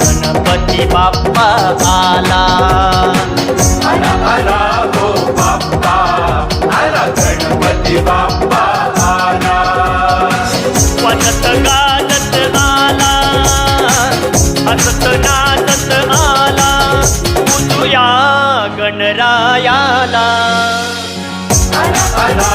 गणपती बाप्पा आला. आला आला हो बाप्पा आला, गणपती बाप्पा आला. वाजत गाजत आला, हसत नाचत आला, पूजूया गणरायाला. आला आला